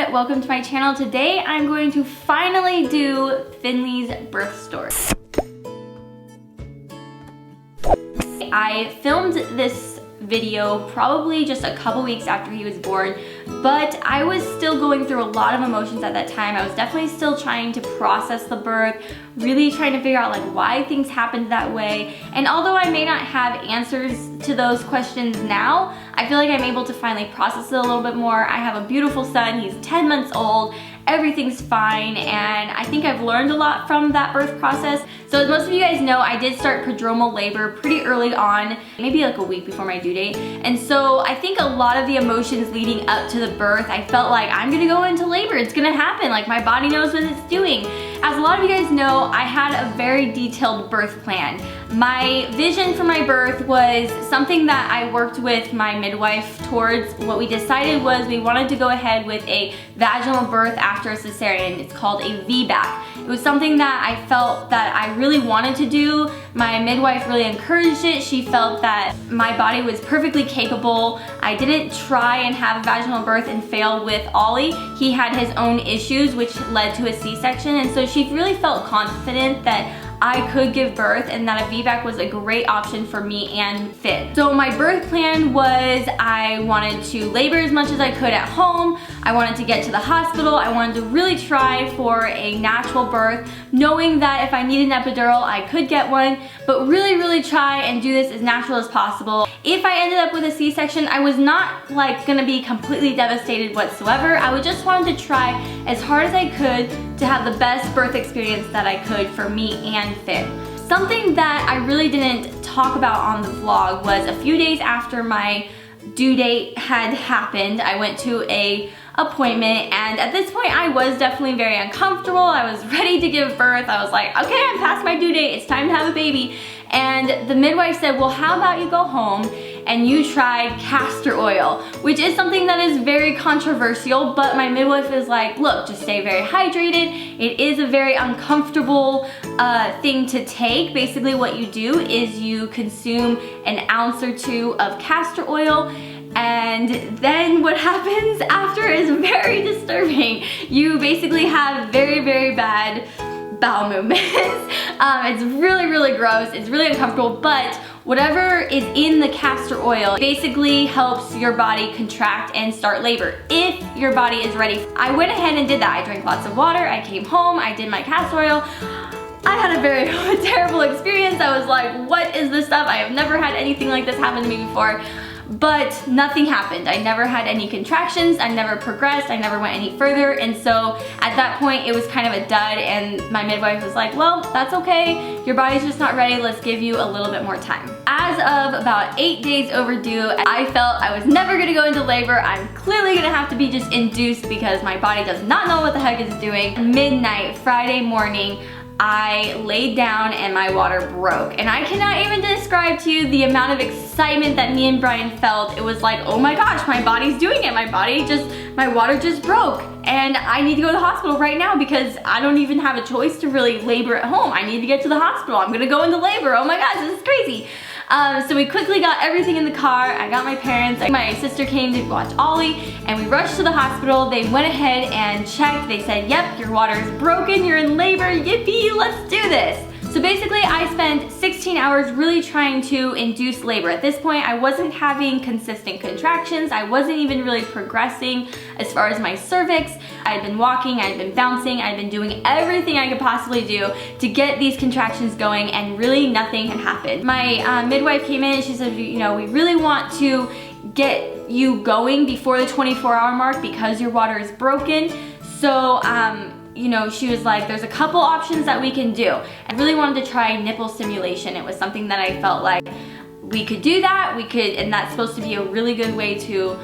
and welcome to my channel. Today I'm going to finally do Finley's birth story. I filmed this video probably just a couple weeks after he was born, but I was still going through a lot of emotions at that time. I was definitely still trying to process the birth, really trying to figure out like why things happened that way. And although I may not have answers to those questions now, I feel like I'm able to finally process it a little bit more. I have a beautiful son, he's 10 months old, everything's fine, and I think I've learned a lot from that birth process. So as most of you guys know, I did start prodromal labor pretty early on, maybe like a week before my due date. And so I think a lot of the emotions leading up to the birth, I felt like I'm gonna go into labor, it's gonna happen, like my body knows what it's doing. As a lot of you guys know, I had a very detailed birth plan. My vision for my birth was something that I worked with my midwife towards. What we decided was we wanted to go ahead with a vaginal birth after a cesarean. It's called a VBAC. It was something that I felt that I really wanted to do. My midwife really encouraged it. She felt that my body was perfectly capable. I didn't try and have a vaginal birth and fail with Ollie. He had his own issues which led to a C-section, and so she really felt confident that I could give birth and that a VBAC was a great option for me and Finn. So my birth plan was I wanted to labor as much as I could at home. I wanted to get to the hospital. I wanted to really try for a natural birth, knowing that if I needed an epidural, I could get one, but really try and do this as natural as possible. If I ended up with a C-section, I was not like gonna be completely devastated whatsoever. I would just wanted to try as hard as I could to have the best birth experience that I could for me and Finn. Something that I really didn't talk about on the vlog was a few days after my due date had happened, I went to a appointment, and at this point I was definitely very uncomfortable. I was ready to give birth. I was like, okay, I'm past my due date, it's time to have a baby. And the midwife said, well, how about you go home and you try castor oil, which is something that is very controversial, but my midwife is like, look, just stay very hydrated. It is a very uncomfortable thing to take. Basically what you do is you consume an ounce or two of castor oil, and then what happens after is very disturbing. You basically have very bad bowel movements. It's really gross, it's really uncomfortable, but whatever is in the castor oil basically helps your body contract and start labor if your body is ready. I went ahead and did that. I drank lots of water, I came home, I did my castor oil. I had a very terrible experience. I was like, what is this stuff? I have never had anything like this happen to me before. But nothing happened. I never had any contractions, I never progressed, I never went any further, and so at that point it was kind of a dud, and my midwife was like, well, that's okay, your body's just not ready, let's give you a little bit more time. As of about 8 days overdue, I felt I was never gonna go into labor. I'm clearly gonna have to be just induced because my body does not know what the heck it's doing. Midnight, Friday morning, I laid down and my water broke. And I cannot even describe to you the amount of excitement that me and Brian felt. It was like, oh my gosh, my body's doing it. My water just broke. And I need to go to the hospital right now because I don't even have a choice to really labor at home. I need to get to the hospital. I'm gonna go into labor. Oh my gosh, this is crazy. So we quickly got everything in the car. I got my parents, my sister came to watch Ollie, and we rushed to the hospital. They went ahead and checked. They said, yep, your water is broken, you're in labor, yippee, let's do this. So basically I spent 16 hours really trying to induce labor. At this point I wasn't having consistent contractions, I wasn't even really progressing as far as my cervix. I had been walking, I had been bouncing, I had been doing everything I could possibly do to get these contractions going, and really nothing had happened. My midwife came in and she said, you know, we really want to get you going before the 24-hour mark because your water is broken. So you know, she was like, there's a couple options that we can do. I really wanted to try nipple stimulation. It was something that I felt like we could do that, and that's supposed to be a really good way to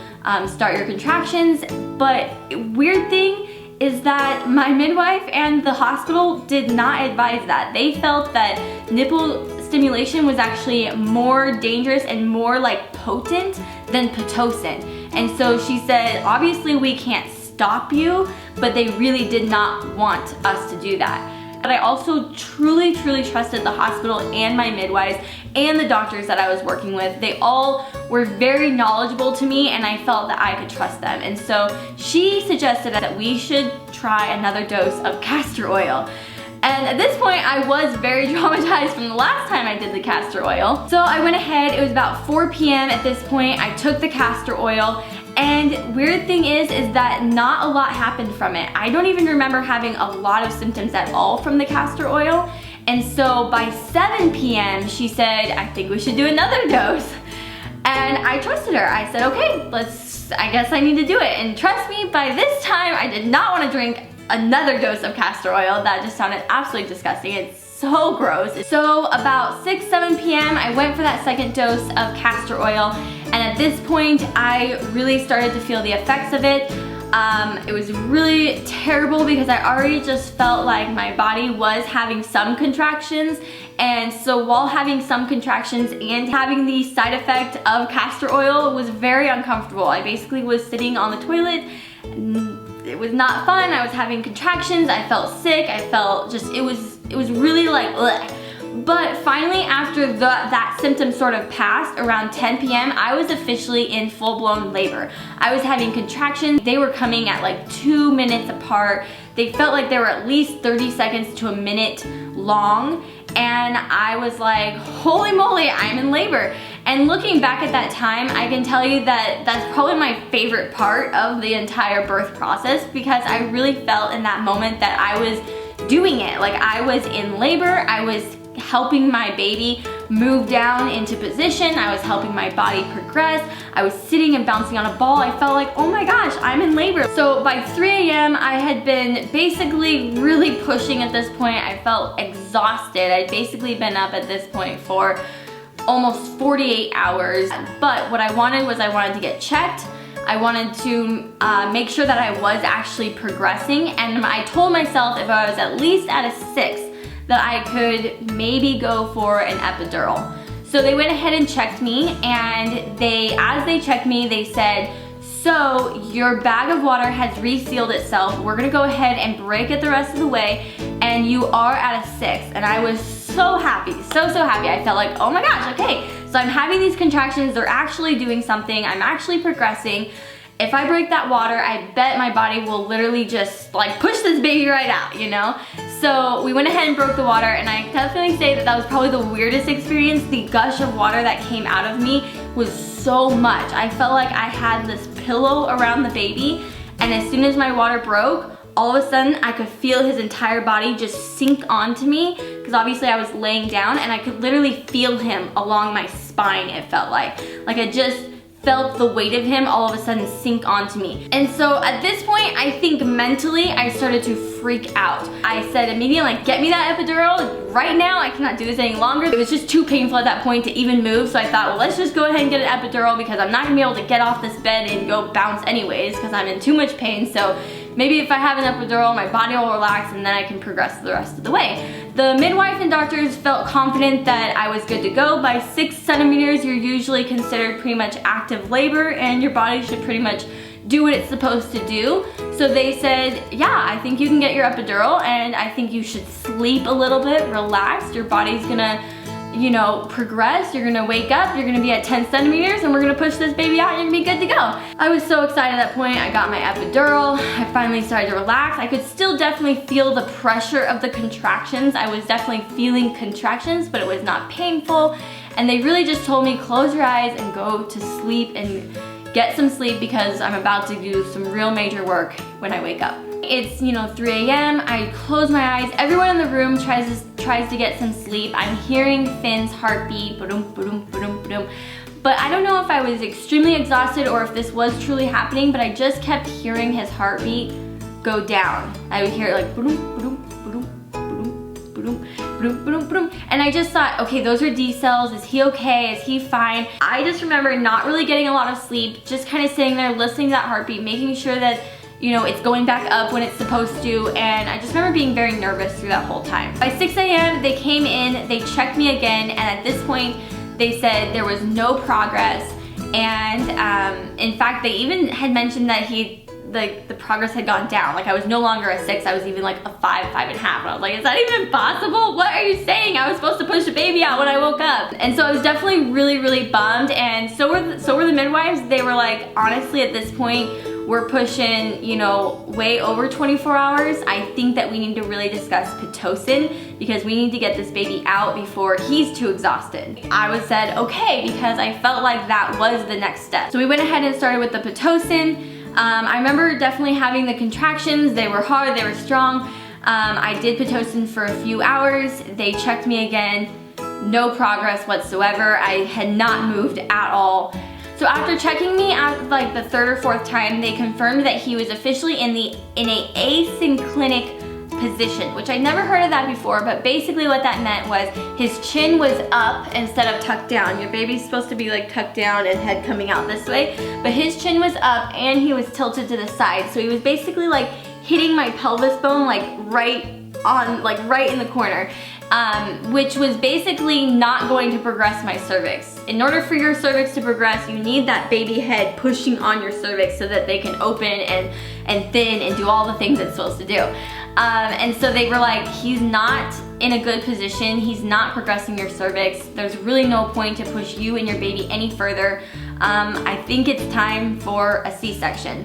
start your contractions. But weird thing is that my midwife and the hospital did not advise that. They felt that nipple stimulation was actually more dangerous and more like potent than Pitocin. And so she said, obviously we can't stop you, but they really did not want us to do that. But I also truly trusted the hospital and my midwives and the doctors that I was working with. They all were very knowledgeable to me, and I felt that I could trust them. And so she suggested that we should try another dose of castor oil. And at this point, I was very traumatized from the last time I did the castor oil. So I went ahead, it was about 4 p.m. at this point. I took the castor oil, and weird thing is that not a lot happened from it. I don't even remember having a lot of symptoms at all from the castor oil. And so by 7 p.m. she said, I think we should do another dose. And I trusted her. I said, okay, I guess I need to do it. And trust me, by this time, I did not want to drink another dose of castor oil. That just sounded absolutely disgusting. It's so gross. So about 6-7 p.m. I went for that second dose of castor oil, and at this point I really started to feel the effects of it. It was really terrible because I already just felt like my body was having some contractions, and so while having some contractions and having the side effect of castor oil was very uncomfortable. I basically was sitting on the toilet. It was not fun. I was having contractions. I felt sick. I felt just, it was really like, ugh. But finally, after that symptom sort of passed, around 10 p.m., I was officially in full-blown labor. I was having contractions. They were coming at like 2 minutes apart. They felt like they were at least 30 seconds to a minute long. And I was like, holy moly, I'm in labor. And looking back at that time, I can tell you that that's probably my favorite part of the entire birth process, because I really felt in that moment that I was doing it. Like, I was in labor, I was helping my baby move down into position, I was helping my body progress, I was sitting and bouncing on a ball. I felt like, oh my gosh, I'm in labor. So by 3 a.m. I had been basically really pushing at this point. I felt exhausted. I'd basically been up at this point for almost 48 hours. But what I wanted to get checked. I wanted to make sure that I was actually progressing, and I told myself if I was at least at a 6, that I could maybe go for an epidural. So they went ahead and checked me, and as they checked me, they said, so your bag of water has resealed itself. We're gonna go ahead and break it the rest of the way, and you are at a 6. And I was so happy, so happy. I felt like, oh my gosh, okay. So I'm having these contractions, they're actually doing something, I'm actually progressing. If I break that water, I bet my body will literally just like push this baby right out, you know? So we went ahead and broke the water, and I definitely say that was probably the weirdest experience. The gush of water that came out of me was so much. I felt like I had this pillow around the baby, and as soon as my water broke, all of a sudden I could feel his entire body just sink onto me, because obviously I was laying down, and I could literally feel him along my spine, it felt like. Like I just felt the weight of him all of a sudden sink onto me. And so at this point, I think mentally I started to freak out. I said immediately, like, get me that epidural right now. I cannot do this any longer. It was just too painful at that point to even move. So I thought, well, let's just go ahead and get an epidural, because I'm not gonna be able to get off this bed and go bounce anyways, because I'm in too much pain. So maybe if I have an epidural, my body will relax, and then I can progress the rest of the way. The midwife and doctors felt confident that I was good to go. By 6 centimeters, you're usually considered pretty much active labor, and your body should pretty much do what it's supposed to do. So they said, yeah, I think you can get your epidural, and I think you should sleep a little bit, relax. Your body's gonna, you know, progress. You're gonna wake up, you're gonna be at 10 centimeters, and we're gonna push this baby out, and you're gonna be good to go. I was so excited at that point. I got my epidural. I finally started to relax. I could still definitely feel the pressure of the contractions. I was definitely feeling contractions, but it was not painful. And they really just told me, close your eyes and go to sleep and get some sleep, because I'm about to do some real major work when I wake up. It's, you know, 3 a.m. I close my eyes. Everyone in the room tries to get some sleep. I'm hearing Finn's heartbeat, ba-dum, ba-dum, ba-dum, ba-dum. But I don't know if I was extremely exhausted or if this was truly happening, but I just kept hearing his heartbeat go down. I would hear it like ba-dum, ba-dum, ba-dum, ba-dum, ba-dum, ba-dum, ba-dum, ba-dum. And I just thought, okay, those are D cells. Is he okay? Is he fine? I just remember not really getting a lot of sleep, just kind of sitting there listening to that heartbeat, making sure that, you know, it's going back up when it's supposed to, and I just remember being very nervous through that whole time. By 6 a.m. they came in, they checked me again, and at this point they said there was no progress, and in fact they even had mentioned that the progress had gone down. Like I was no longer a 6, I was even like a 5, 5.5. And I was like, is that even possible? What are you saying? I was supposed to push the baby out when I woke up. And so I was definitely really, really bummed, and so were the midwives. They were like, honestly, at this point, we're pushing, you know, way over 24 hours. I think that we need to really discuss Pitocin because we need to get this baby out before he's too exhausted. I said, okay, because I felt like that was the next step. So we went ahead and started with the Pitocin. I remember definitely having the contractions. They were hard, they were strong. I did Pitocin for a few hours. They checked me again, no progress whatsoever. I had not moved at all. So after checking me at like the 3rd or 4th time, they confirmed that he was officially in a asynclinic position, which I never heard of that before, but basically what that meant was his chin was up instead of tucked down. Your baby's supposed to be like tucked down and head coming out this way, but his chin was up and he was tilted to the side. So he was basically like hitting my pelvis bone like right in the corner. Which was basically not going to progress my cervix. In order for your cervix to progress, you need that baby head pushing on your cervix so that they can open and thin and do all the things it's supposed to do. And so they were like, he's not in a good position, he's not progressing your cervix, there's really no point to push you and your baby any further. I think it's time for a C-section.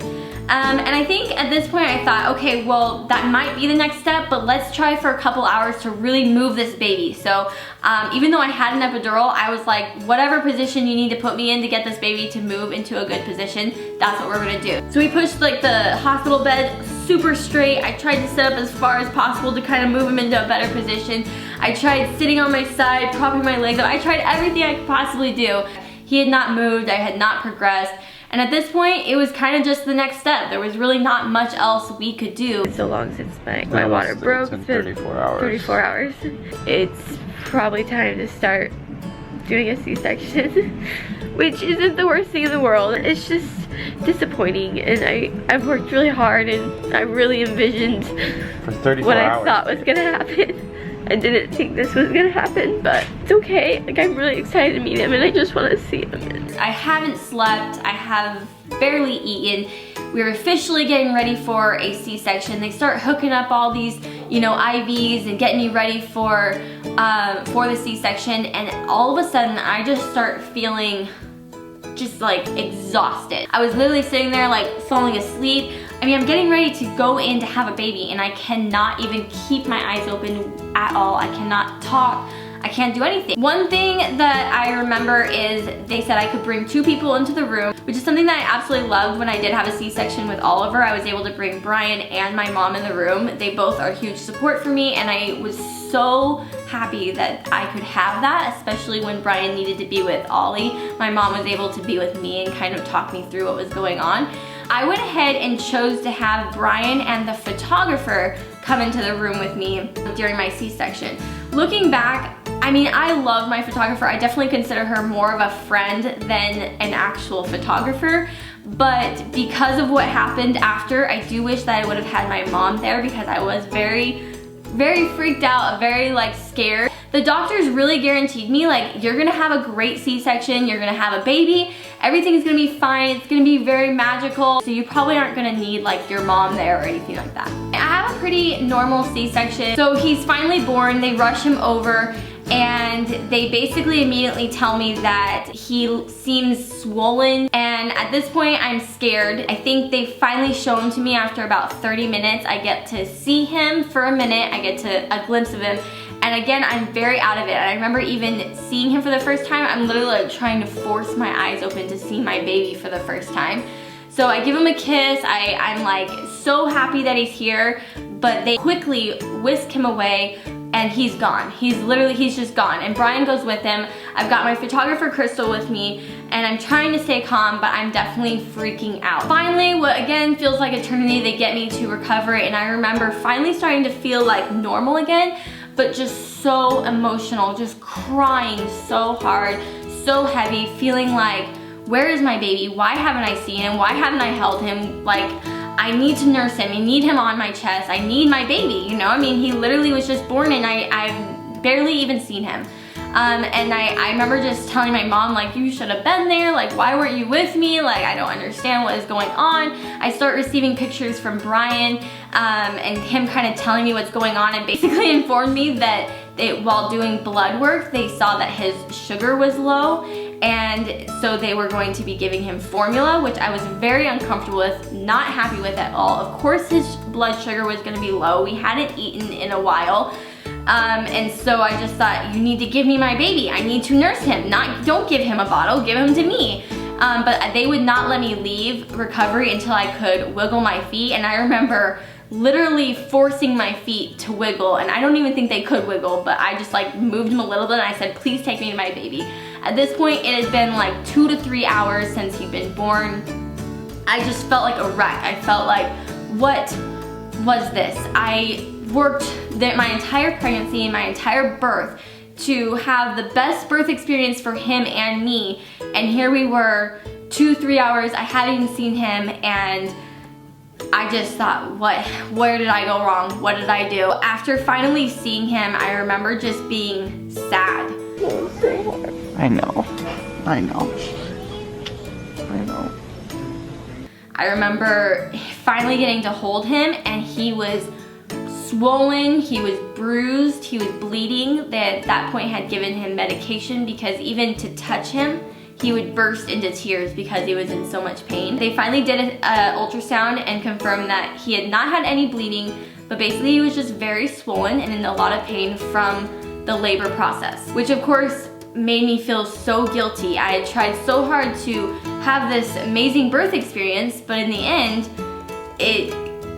And I think at this point I thought, okay, well, that might be the next step, but let's try for a couple hours to really move this baby. So even though I had an epidural, I was like, whatever position you need to put me in to get this baby to move into a good position, that's what we're gonna do. So we pushed like the hospital bed super straight. I tried to sit up as far as possible to kind of move him into a better position. I tried sitting on my side, propping my legs up. I tried everything I could possibly do. He had not moved, I had not progressed. And at this point, it was kind of just the next step. There was really not much else we could do. So long since my water broke. It's been 34 hours. 34 hours. It's probably time to start doing a C-section, which isn't the worst thing in the world. It's just disappointing, and I've worked really hard, and I really envisioned for 34 what hours. I thought was gonna happen. I didn't think this was gonna happen, but it's okay. Like, I'm really excited to meet him, and I just want to see him. I haven't slept. I have barely eaten. We're officially getting ready for a C-section. They start hooking up all these, you know, IVs and getting me ready for the C-section, and all of a sudden, I just start feeling just like exhausted. I was literally sitting there like falling asleep. I mean, I'm getting ready to go in to have a baby, and I cannot even keep my eyes open at all. I cannot talk. I can't do anything. One thing that I remember is they said I could bring 2 people into the room, which is something that I absolutely loved when I did have a C-section with Oliver. I was able to bring Brian and my mom in the room. They both are huge support for me, and I was so happy that I could have that, especially when Brian needed to be with Ollie. My mom was able to be with me and kind of talk me through what was going on. I went ahead and chose to have Brian and the photographer come into the room with me during my C-section. Looking back, I mean, I love my photographer. I definitely consider her more of a friend than an actual photographer. But because of what happened after, I do wish that I would have had my mom there, because I was very freaked out, very like scared. The doctors really guaranteed me, like, you're gonna have a great C-section, you're gonna have a baby, everything's gonna be fine, it's gonna be very magical, so you probably aren't gonna need like your mom there or anything like that. I have a pretty normal C-section, so he's finally born. They rush him over, and they basically immediately tell me that he seems swollen, and at this point I'm scared. I think they finally show him to me after about 30 minutes. I get to see him for a minute, I get a glimpse of him, and again, I'm very out of it. I remember even seeing him for the first time, I'm literally like trying to force my eyes open to see my baby for the first time. So I give him a kiss, I'm like so happy that he's here, but they quickly whisk him away, and he's gone. He's just gone, and Brian goes with him. I've got my photographer Crystal with me, and I'm trying to stay calm, but I'm definitely freaking out. Finally, what again feels like eternity, they get me to recover, and I remember finally starting to feel like normal again, but just so emotional, just crying so hard, so heavy, feeling like, where is my baby? Why haven't I seen him? Why haven't I held him? Like, I need to nurse him. I need him on my chest. I need my baby, you know? I mean, he literally was just born, and I've barely even seen him. And I remember just telling my mom, like, you should have been there, like, why weren't you with me? Like, I don't understand what is going on. I start receiving pictures from Brian and him kind of telling me what's going on, and basically informed me that while doing blood work, they saw that his sugar was low, and so they were going to be giving him formula, which I was very uncomfortable with, not happy with at all. Of course his blood sugar was going to be low. We hadn't eaten in a while. And so I just thought, you need to give me my baby. I need to nurse him. Don't give him a bottle, give him to me. But they would not let me leave recovery until I could wiggle my feet. And I remember literally forcing my feet to wiggle. And I don't even think they could wiggle, but I just like moved them a little bit and I said, please take me to my baby. At this point, it has been like 2 to 3 hours since he'd been born. I just felt like a wreck. I felt like, what was this? I worked my entire pregnancy and my entire birth to have the best birth experience for him and me, and here we were 2-3 hours, I hadn't even seen him, and I just thought, where did I go wrong? What did I do? After finally seeing him, I remember just being sad. I know. I remember finally getting to hold him, and he was swollen, he was bruised, he was bleeding. They at that point had given him medication because even to touch him, he would burst into tears because he was in so much pain. They finally did an ultrasound and confirmed that he had not had any bleeding, but basically he was just very swollen and in a lot of pain from the labor process, which of course made me feel so guilty. I had tried so hard to have this amazing birth experience, but in the end, it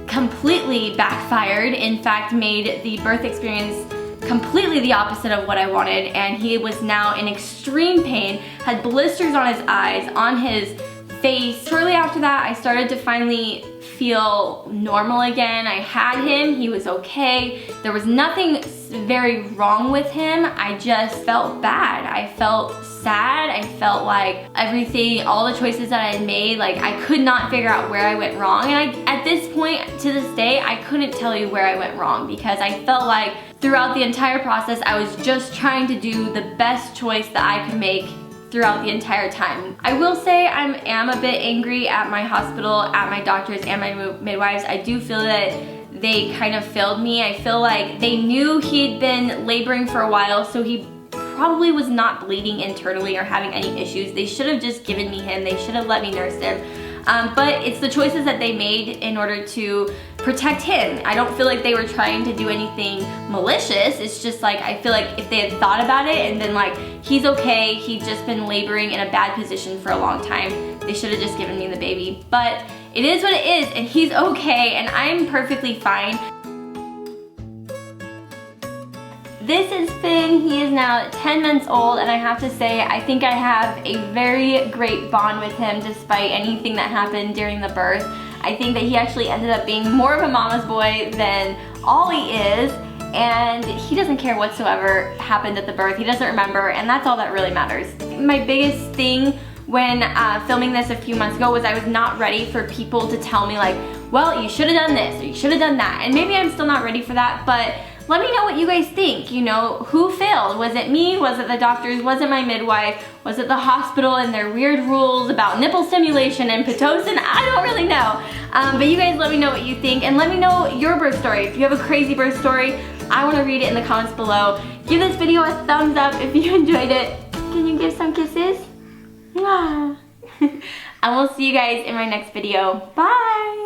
completely backfired. In fact, made the birth experience completely the opposite of what I wanted, and he was now in extreme pain, had blisters on his eyes, on his face. Shortly after that, I started to finally feel normal again. I had him, he was okay. There was nothing very wrong with him. I just felt bad. I felt sad. I felt like everything, all the choices that I had made, like I could not figure out where I went wrong. And at this point, to this day, I couldn't tell you where I went wrong because I felt like throughout the entire process, I was just trying to do the best choice that I could make throughout the entire time. I will say I am a bit angry at my hospital, at my doctors, and my midwives. I do feel that they kind of failed me. I feel like they knew he had been laboring for a while, so he probably was not bleeding internally or having any issues. They should have just given me him. They should have let me nurse him. But it's the choices that they made in order to protect him. I don't feel like they were trying to do anything malicious. It's just like, I feel like if they had thought about it and been like, he's okay, he'd just been laboring in a bad position for a long time, they should have just given me the baby. But it is what it is, and he's okay, and I'm perfectly fine. This is Finn. He is now 10 months old, and I have to say, I think I have a very great bond with him despite anything that happened during the birth. I think that he actually ended up being more of a mama's boy than Ollie is, and he doesn't care whatsoever happened at the birth. He doesn't remember, and that's all that really matters. My biggest thing when filming this a few months ago was I was not ready for people to tell me like, well, you should have done this or you should have done that. And maybe I'm still not ready for that, but let me know what you guys think. You know, who failed? Was it me? Was it the doctors? Was it my midwife? Was it the hospital and their weird rules about nipple stimulation and Pitocin? I don't really know. But you guys let me know what you think, and let me know your birth story. If you have a crazy birth story, I want to read it in the comments below. Give this video a thumbs up if you enjoyed it. Can you give some kisses? And we'll see you guys in my next video. Bye!